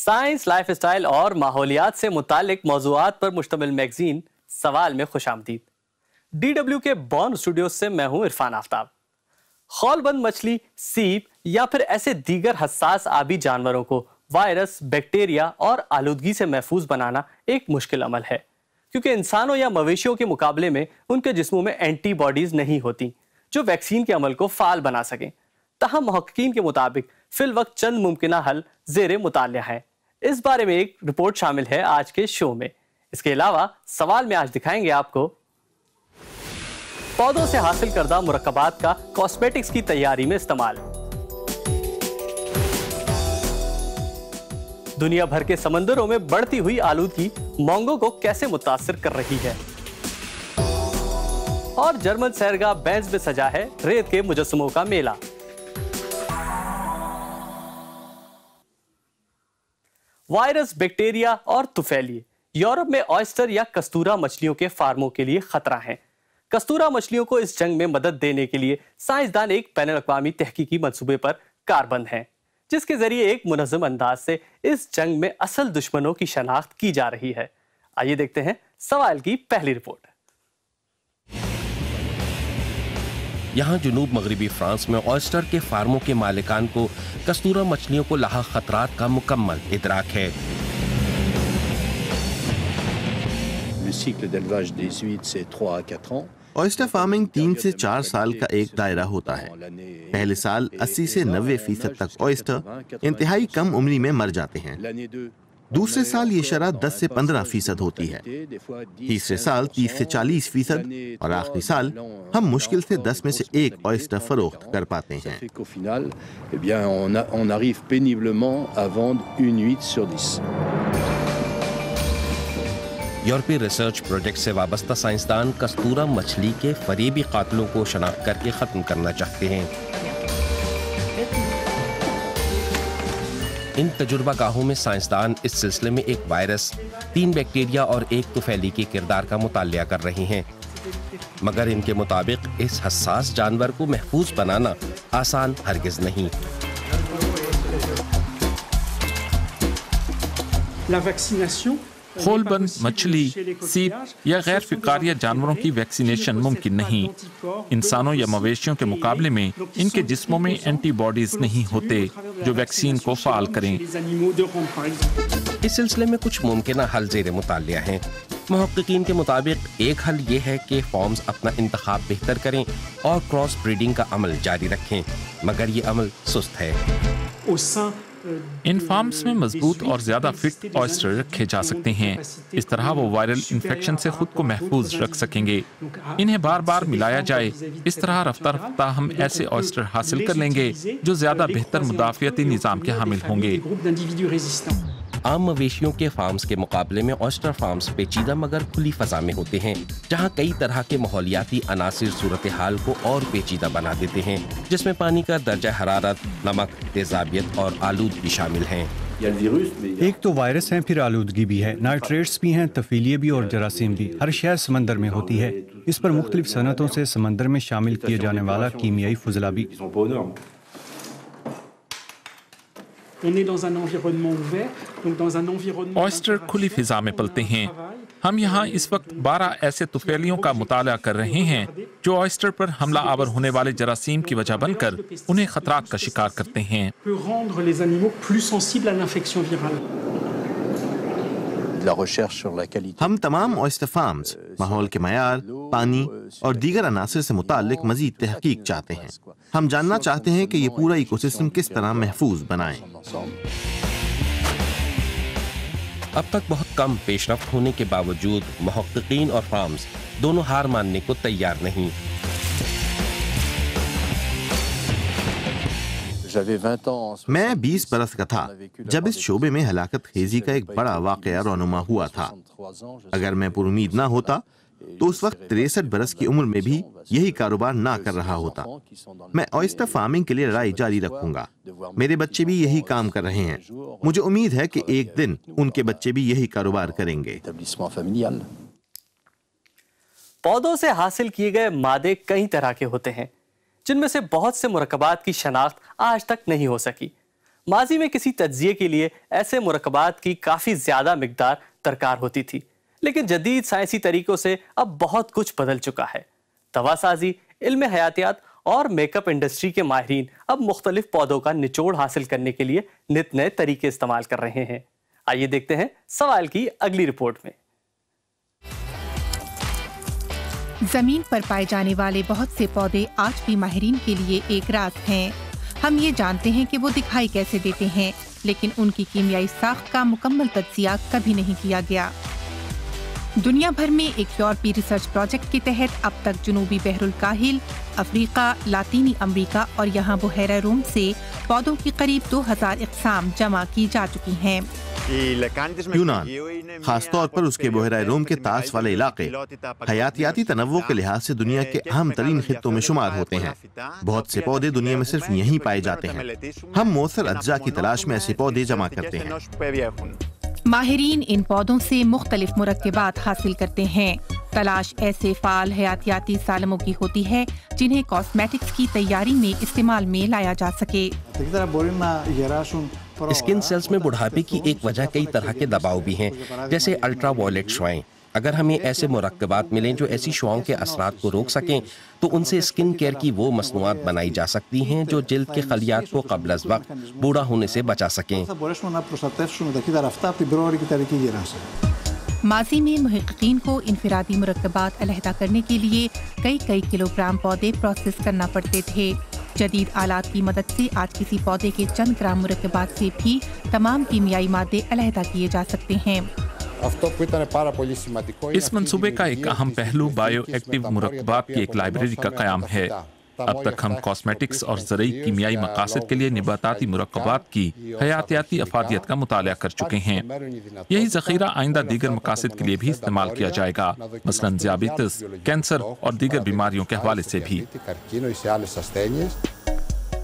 Science, life style اور ماحولیات سے متعلق موضوعات پر مشتمل میگزین سوال میں خوش آمدید۔ DW کے بون اسٹوڈیوز سے میں ہوں عرفان آفتاب۔ خول بند مچھلی، سیپ یا پھر ایسے دیگر حساس آبی جانوروں کو وائرس، بیکٹیریا اور آلودگی سے محفوظ بنانا ایک مشکل عمل ہے، کیونکہ انسانوں یا مویشیوں کے مقابلے میں ان کے جسموں میں اینٹی باڈیز نہیں ہوتی جو ویکسین کے عمل کو فعال بنا سکیں۔ تاہم محققین کے مطابق فی الوقت چند ممکنہ حل زیر مطالعہ ہیں۔ اس بارے میں ایک رپورٹ شامل ہے آج کے شو میں۔ اس کے علاوہ سوال میں آج دکھائیں گے آپ کو پودوں سے حاصل کردہ مرکبات کا کاسمیٹکس کی تیاری میں استعمال، دنیا بھر کے سمندروں میں بڑھتی ہوئی آلودگی مونگوں کو کیسے متاثر کر رہی ہے، اور جرمن سیرگاہ بینز میں سجا ہے ریت کے مجسموں کا میلہ۔ وائرس، بیکٹیریا اور طفیلیے یورپ میں آئسٹر یا کستورا مچھلیوں کے فارموں کے لیے خطرہ ہیں۔ کستورا مچھلیوں کو اس جنگ میں مدد دینے کے لیے سائنسدان ایک بین الاقوامی تحقیقی منصوبے پر کاربند ہیں، جس کے ذریعے ایک منظم انداز سے اس جنگ میں اصل دشمنوں کی شناخت کی جا رہی ہے۔ آئیے دیکھتے ہیں سوال کی پہلی رپورٹ۔ یہاں جنوب مغربی فرانس میں آئسٹر کے فارموں کے مالکان کو کستورا مچھلیوں کو لاحق خطرات کا مکمل ادراک ہے۔ آئسٹر فارمنگ 3 سے 4 سال کا ایک دائرہ ہوتا ہے۔ پہلے سال 80 سے 90% تک آئسٹر انتہائی کم عمری میں مر جاتے ہیں۔ دوسرے سال یہ شرح 10 سے 15% ہوتی ہے۔ تیسرے سال 30 سے 40%، اور آخری سال ہم مشکل سے 10 میں سے 1 آئسٹر فروخت کر پاتے ہیں۔ یورپی ریسرچ پروجیکٹ سے وابستہ سائنسدان کستورا مچھلی کے فریبی قاتلوں کو شناخت کر کے ختم کرنا چاہتے ہیں۔ ان تجربہ گاہوں میں سائنسدان اس سلسلے میں ایک وائرس، 3 بیکٹیریا اور 1 طفیلی کے کردار کا مطالعہ کر رہے ہیں، مگر ان کے مطابق اس حساس جانور کو محفوظ بنانا آسان ہرگز نہیں۔ خول بند مچھلی، سیپ یا غیر فقاریہ جانوروں کی ویکسینیشن ممکن نہیں۔ انسانوں یا مویشیوں کے مقابلے میں ان کے جسموں میں اینٹی باڈیز نہیں ہوتے جو ویکسین کو فعال کریں۔ اس سلسلے میں کچھ ممکنہ حل زیر مطالعہ ہیں۔ محققین کے مطابق ایک حل یہ ہے کہ فارمز اپنا انتخاب بہتر کریں اور کراس بریڈنگ کا عمل جاری رکھیں، مگر یہ عمل سست ہے۔ ان فارمز میں مضبوط اور زیادہ فٹ آئسٹر رکھے جا سکتے ہیں، اس طرح وہ وائرل انفیکشن سے خود کو محفوظ رکھ سکیں گے۔ انہیں بار بار ملایا جائے، اس طرح رفتہ رفتہ ہم ایسے آئسٹر حاصل کر لیں گے جو زیادہ بہتر مدافعتی نظام کے حامل ہوں گے۔ عام مویشیوں کے فارمز کے مقابلے میں آئسٹر فارمز پیچیدہ مگر کھلی فضا میں ہوتے ہیں، جہاں کئی طرح کے ماحولیاتی عناصر صورتحال کو اور پیچیدہ بنا دیتے ہیں، جس میں پانی کا درجہ حرارت، نمک، تیزابیت اور آلودگی شامل ہیں۔ ایک تو وائرس ہیں، پھر آلودگی بھی ہے، نائٹریٹس بھی ہیں، طفیلیے بھی اور جراثیم بھی۔ ہر شے سمندر میں ہوتی ہے، اس پر مختلف صنعتوں سے سمندر میں شامل کیے جانے والا کیمیائی فضلہ بھی۔ آئسٹر کھلی فضا میں پلتے ہیں۔ ہم یہاں اس وقت 12 ایسے طفیلیوں کا مطالعہ کر رہے ہیں جو آئسٹر پر حملہ آور ہونے والے جراثیم کی وجہ بن کر انہیں خطرات کا شکار کرتے ہیں۔ ہم تمام آئسٹر فارمز ماحول کے معیار، پانی اور دیگر عناصر سے متعلق مزید تحقیق چاہتے ہیں۔ ہم جاننا چاہتے ہیں کہ یہ پورا ایکو سسٹم کس طرح محفوظ بنائیں۔ اب تک بہت کم پیش رفت ہونے کے باوجود محققین اور فارمز دونوں ہار ماننے کو تیار نہیں۔ میں 20 برس کا تھا جب اس شعبے میں ہلاکت خیزی کا ایک بڑا واقعہ رونما ہوا تھا۔ اگر میں پر امید نہ ہوتا تو اس وقت 63 برس کی عمر میں بھی یہی کاروبار نہ کر رہا ہوتا۔ میں آئسٹر فارمنگ کے لیے لڑائی جاری رکھوں گا۔ میرے بچے بھی یہی کام کر رہے ہیں۔ مجھے امید ہے کہ ایک دن ان کے بچے بھی یہی کاروبار کریں گے۔ پودوں سے حاصل کیے گئے مادے کئی طرح کے ہوتے ہیں، جن میں سے بہت سے مرکبات کی شناخت آج تک نہیں ہو سکی۔ ماضی میں کسی تجزیے کے لیے ایسے مرکبات کی کافی زیادہ مقدار درکار ہوتی تھی، لیکن جدید سائنسی طریقوں سے اب بہت کچھ بدل چکا ہے۔ دوا سازی، علم حیاتیات اور میک اپ انڈسٹری کے ماہرین اب مختلف پودوں کا نچوڑ حاصل کرنے کے لیے نت نئے طریقے استعمال کر رہے ہیں۔ آئیے دیکھتے ہیں سوال کی اگلی رپورٹ میں۔ زمین پر پائے جانے والے بہت سے پودے آج بھی ماہرین کے لیے ایک راز ہیں۔ ہم یہ جانتے ہیں کہ وہ دکھائی کیسے دیتے ہیں، لیکن ان کی کیمیائی ساخت کا مکمل تجزیہ کبھی نہیں کیا گیا۔ دنیا بھر میں ایک یورپی ریسرچ پروجیکٹ کے تحت اب تک جنوبی بحر الکاہل، افریقہ، لاطینی امریکہ اور یہاں بحیرہ روم سے پودوں کی قریب 2000 اقسام جمع کی جا چکی ہیں۔ یونان، خاص طور پر اس کے بحیرہ روم کے طاس والے علاقے، حیاتیاتی تنوع کے لحاظ سے دنیا کے اہم ترین خطوں میں شمار ہوتے ہیں۔ بہت سے پودے دنیا میں صرف یہیں پائے جاتے ہیں۔ ہم مؤثر اجزاء کی تلاش میں ایسے پودے جمع کرتے ہیں۔ ماہرین ان پودوں سے مختلف مرکبات حاصل کرتے ہیں۔ تلاش ایسے فعال حیاتیاتی سالموں کی ہوتی ہے جنہیں کاسمیٹکس کی تیاری میں استعمال میں لایا جا سکے۔ اسکن سیلز میں بڑھاپے کی ایک وجہ کئی طرح کے دباؤ بھی ہیں، جیسے الٹرا وائلٹ شعاعیں۔ اگر ہمیں ایسے مرکبات ملیں جو ایسی شعاؤں کے اثرات کو روک سکیں تو ان سے اسکن کیئر کی وہ مصنوعات بنائی جا سکتی ہیں جو جلد کے خلیات کو قبل از وقت بوڑھا ہونے سے بچا سکیں۔ ماضی میں محققین کو انفرادی مرکبات علیحدہ کرنے کے لیے کئی کلو گرام پودے پروسیس کرنا پڑتے تھے۔ جدید آلات کی مدد سے آج کسی پودے کے چند گرام مرکبات سے بھی تمام کیمیائی مادے علیحدہ کیے جا سکتے ہیں۔ اس منصوبے کا ایک اہم پہلو بائیو ایکٹیو مرکبات کی ایک لائبریری کا قیام ہے۔ اب تک ہم کاسمیٹکس اور زرعی کیمیائی مقاصد کے لیے نباتاتی مرکبات کی حیاتیاتی افادیت کا مطالعہ کر چکے ہیں۔ یہی ذخیرہ آئندہ دیگر مقاصد کے لیے بھی استعمال کیا جائے گا، مثلا ذیابیطس، کینسر اور دیگر بیماریوں کے حوالے سے بھی۔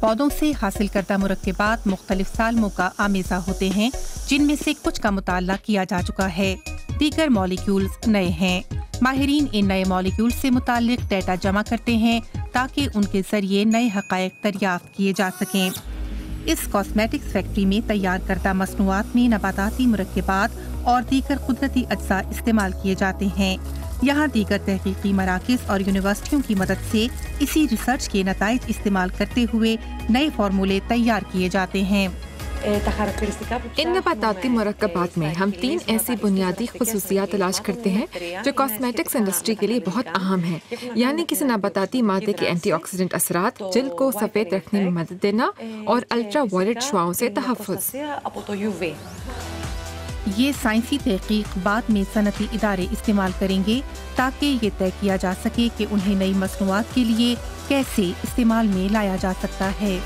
پودوں سے حاصل کردہ مرکبات مختلف سالموں کا آمیزہ ہوتے ہیں، جن میں سے کچھ کا مطالعہ کیا جا چکا ہے، دیگر مالیکیولز نئے ہیں۔ ماہرین ان نئے مالیکیول سے متعلق ڈیٹا جمع کرتے ہیں تاکہ ان کے ذریعے نئے حقائق دریافت کیے جا سکیں۔ اس کاسمیٹکس فیکٹری میں تیار کردہ مصنوعات میں نباتاتی مرکبات اور دیگر قدرتی اجزاء استعمال کیے جاتے ہیں۔ یہاں دیگر تحقیقی مراکز اور یونیورسٹیوں کی مدد سے اسی ریسرچ کے نتائج استعمال کرتے ہوئے نئے فارمولے تیار کیے جاتے ہیں۔ ان نباتاتی مرکبات میں ہم 3 ایسی بنیادی خصوصیات تلاش کرتے ہیں جو کاسمیٹکس انڈسٹری کے لیے بہت اہم ہیں، یعنی کسی نباتاتی مادے کے اینٹی آکسیڈنٹ اثرات، جلد کو سفید رکھنے میں مدد دینا اور الٹرا وائلٹ شعاؤں سے تحفظ۔ یہ سائنسی تحقیق بعد میں صنعتی ادارے استعمال کریں گے تاکہ یہ طے کیا جا سکے کہ انہیں نئی مصنوعات کے لیے کیسے استعمال میں لایا جا سکتا ہے۔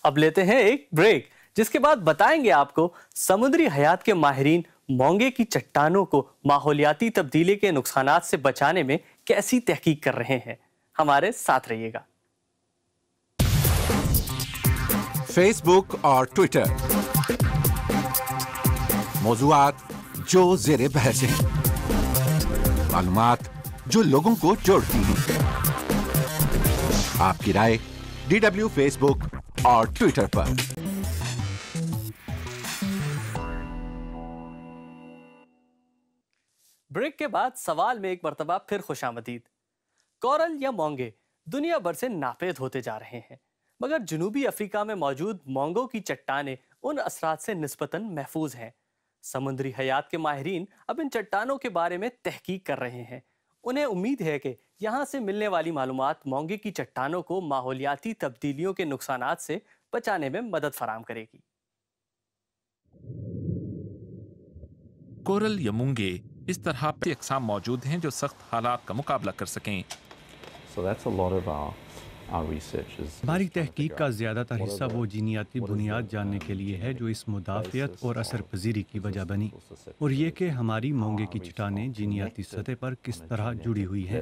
اب لیتے ہیں ایک بریک، جس کے بعد بتائیں گے آپ کو سمندری حیات کے ماہرین مونگے کی چٹانوں کو ماحولیاتی تبدیلی کے نقصانات سے بچانے میں کیسی تحقیق کر رہے ہیں۔ ہمارے ساتھ رہیے گا۔ فیس بک اور ٹویٹر، موضوعات جو زیر بحث ہیں، معلومات جو لوگوں کو جوڑتی ہیں۔ آپ کی رائے DW فیس بک اور ٹویٹر پر۔ بریک کے بعد سوال میں ایک مرتبہ پھر خوش آمدید۔ کورل یا مونگے دنیا بھر سے ناپید ہوتے جا رہے ہیں، مگر جنوبی افریقہ میں موجود مونگوں کی چٹانیں ان اثرات سے نسبتاً محفوظ ہیں۔ سمندری حیات کے ماہرین اب ان چٹانوں کے بارے میں تحقیق کر رہے ہیں۔ انہیں امید ہے کہ یہاں سے ملنے والی معلومات مونگے کی چٹانوں کو ماحولیاتی تبدیلیوں کے نقصانات سے بچانے میں مدد فراہم کرے گی۔ کورل یا مونگے اس طرح کی اقسام موجود ہیں جو سخت حالات کا مقابلہ کر سکیں۔ ہماری تحقیق کا زیادہ تر حصہ وہ جینیاتی بنیاد جاننے کے لیے ہے جو اس مدافعت اور اثر پذیری کی وجہ بنی، اور یہ کہ ہماری مونگے کی چٹانیں جینیاتی سطح پر کس طرح جڑی ہوئی ہیں،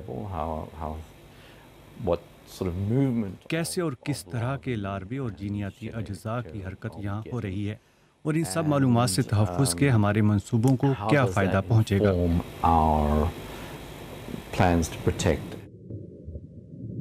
کیسے اور کس طرح کے لاربے اور جینیاتی اجزاء کی حرکت یہاں ہو رہی ہے، اور ان سب معلومات سے تحفظ کے ہمارے منصوبوں کو کیا فائدہ پہنچے گا۔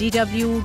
dw.com/urdu।